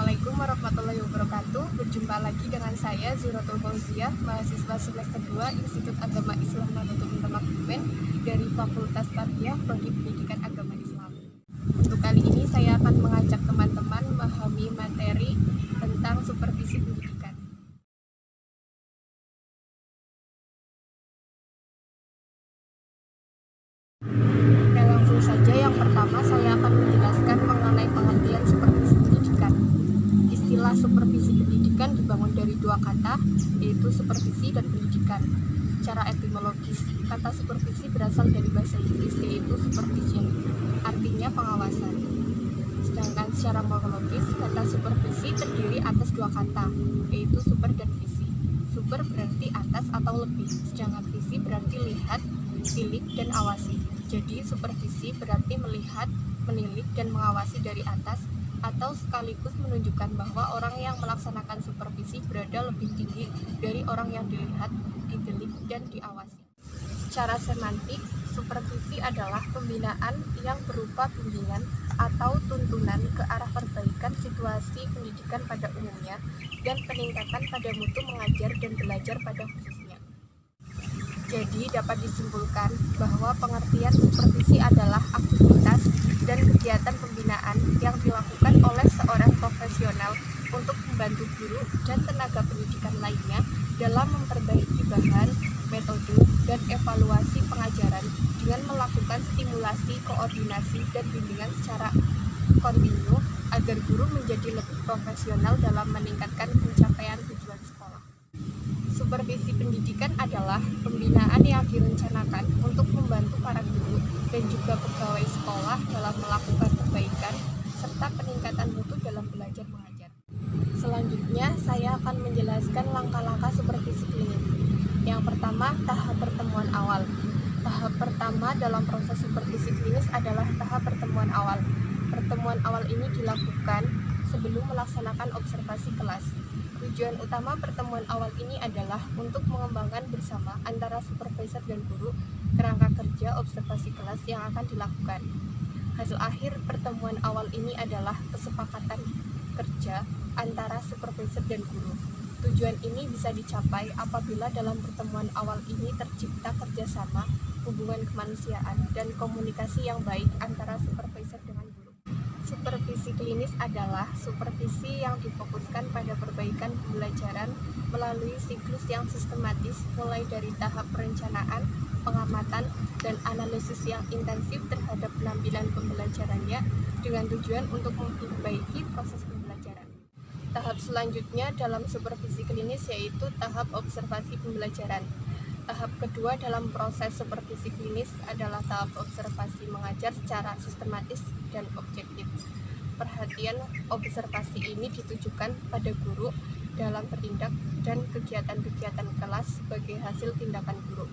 Assalamualaikum warahmatullahi wabarakatuh. Berjumpa lagi dengan saya Zuratul Fauziah, mahasiswa semester 2 Institut Agama Islam Nahdlatul Ulama Kebumen dari Fakultas Tarbiyah Prodi Pendidikan Agama Islam. Untuk kali ini saya akan mengajak teman-teman memahami materi tentang supervisi pendidikan. Nah, langsung saja yang pertama saya akan menjelaskan mengenai pengertian supervisi pendidikan. Istilah supervisi pendidikan dibangun dari dua kata, yaitu supervisi dan pendidikan. Secara etimologis, kata supervisi berasal dari bahasa Inggris, yaitu supervision, artinya pengawasan. Sedangkan secara morfologis, kata supervisi terdiri atas dua kata, yaitu super dan visi. Super berarti atas atau lebih, sedangkan visi berarti lihat, tilik, dan awasi. Jadi supervisi berarti melihat, menilik, dan mengawasi dari atas, atau sekaligus menunjukkan bahwa orang yang melaksanakan supervisi berada lebih tinggi dari orang yang dilihat, ditilik, dan diawasi. Secara semantik, supervisi adalah pembinaan yang berupa bimbingan atau tuntunan ke arah perbaikan situasi pendidikan pada umumnya dan peningkatan pada mutu mengajar dan belajar pada khususnya. Jadi dapat disimpulkan bahwa pengertian supervisi adalah aktivitas dan kegiatan pembinaan yang dilakukan oleh seorang profesional untuk membantu guru dan tenaga pendidikan lainnya dalam memperbaiki bahan, metode, dan evaluasi pengajaran dengan melakukan stimulasi, koordinasi, dan bimbingan secara kontinu agar guru menjadi lebih profesional dalam meningkatkan pencapaian tujuan sekolah. Supervisi pendidikan adalah pembinaan yang direncanakan untuk membantu para guru dan juga pegawai sekolah dalam melakukan perbaikan serta peningkatan mutu dalam belajar mengajar. Selanjutnya, saya akan menjelaskan langkah-langkah supervisi klinis. Yang pertama, tahap pertemuan awal. Tahap pertama dalam proses supervisi klinis adalah tahap pertemuan awal. Pertemuan awal ini dilakukan sebelum melaksanakan observasi kelas. Tujuan utama pertemuan awal ini adalah untuk mengembangkan bersama antara supervisor dan guru kerangka kerja observasi kelas yang akan dilakukan. Hasil akhir pertemuan awal ini adalah kesepakatan kerja antara supervisor dan guru. Tujuan ini bisa dicapai apabila dalam pertemuan awal ini tercipta kerjasama, hubungan kemanusiaan, dan komunikasi yang baik antara supervisor dengan guru. Supervisi klinis adalah supervisi yang difokuskan pada perbaikan pembelajaran melalui siklus yang sistematis mulai dari tahap perencanaan, pengamatan, dan analisis yang intensif terhadap penampilan pembelajarannya dengan tujuan untuk memperbaiki proses pembelajaran. Tahap selanjutnya dalam supervisi klinis yaitu tahap observasi pembelajaran. Tahap kedua dalam proses supervisi klinis adalah tahap observasi mengajar secara sistematis dan objektif. Perhatian observasi ini ditujukan pada guru dalam bertindak dan kegiatan-kegiatan kelas sebagai hasil tindakan guru.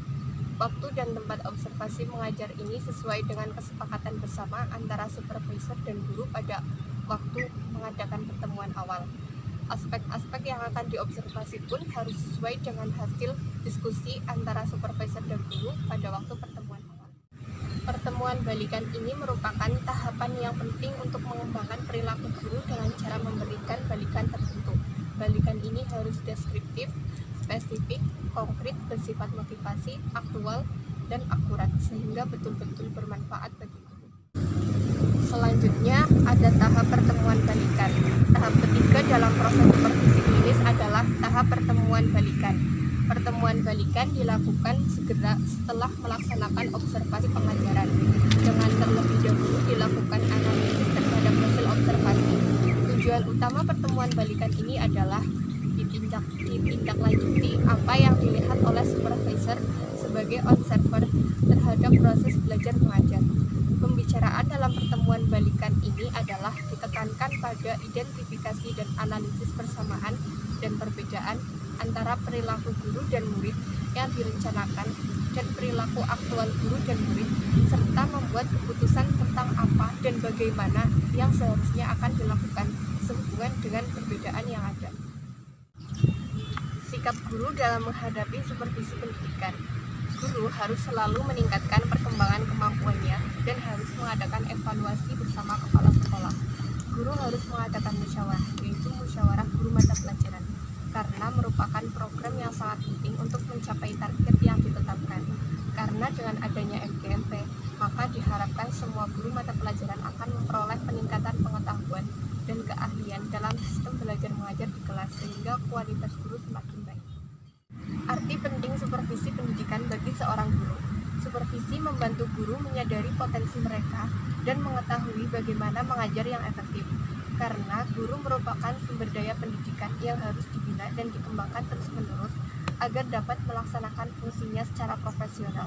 Waktu dan tempat observasi mengajar ini sesuai dengan kesepakatan bersama antara supervisor dan guru pada waktu mengadakan pertemuan awal. Aspek-aspek yang akan diobservasi pun harus sesuai dengan hasil diskusi antara supervisor dan guru pada waktu pertemuan awal. Pertemuan balikan ini merupakan tahapan yang penting untuk mengembangkan perilaku guru dengan cara memberikan balikan tertentu. Balikan ini harus deskriptif, spesifik, konkret, bersifat motivasi, aktual, dan akurat sehingga betul-betul bermanfaat bagi guru. Selanjutnya ada tahap pertemuan balikan. Tahap ketiga dalam proses supervisi klinis adalah tahap pertemuan balikan. Pertemuan balikan dilakukan segera setelah melaksanakan observasi pengajaran dengan terlebih dahulu dilakukan analisis terhadap hasil observasi. Tujuan utama pertemuan balikan ini adalah ditindaklanjuti apa yang dilihat oleh supervisor sebagai observer terhadap proses belajar mengajar. Pembicaraan dalam pertemuan balikan ini adalah ditekankan pada identifikasi dan analisis persamaan dan perbedaan antara perilaku guru dan murid yang direncanakan dan perilaku aktual guru dan murid, serta membuat keputusan tentang apa dan bagaimana yang seharusnya akan dilakukan sehubungan dengan perbedaan yang ada. Sikap guru dalam menghadapi supervisi pendidikan. Guru harus selalu meningkatkan perkembangan kemampuannya dan harus mengadakan evaluasi bersama kepala sekolah. guru harus mengadakan musyawarah, yaitu musyawarah guru mata pelajaran, karena merupakan program yang sangat penting untuk mencapai target yang ditetapkan. Karena dengan adanya MGMP, maka diharapkan semua guru mata pelajaran akan memperoleh peningkatan pengetahuan dan keahlian dalam sistem belajar mengajar di kelas, sehingga kualitas guru semakin baik. Arti penting supervisi pendidikan bagi seorang guru. Supervisi membantu guru menyadari potensi mereka dan mengetahui bagaimana mengajar yang efektif, karena guru merupakan sumber daya pendidikan yang harus dibina dan dikembangkan terus-menerus agar dapat melaksanakan fungsinya secara profesional.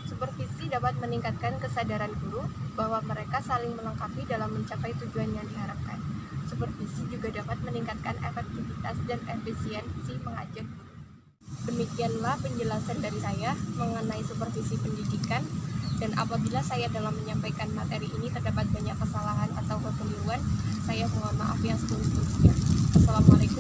Supervisi dapat meningkatkan kesadaran guru bahwa mereka saling melengkapi dalam mencapai tujuan yang diharapkan. Supervisi juga dapat meningkatkan efektivitas dan efisiensi mengajar guru. Demikianlah penjelasan dari saya mengenai supervisi pendidikan, dan apabila saya dalam menyampaikan materi ini terdapat banyak kesalahan atau kekeliruan, saya mohon maaf yang setulus-tulusnya. Assalamualaikum.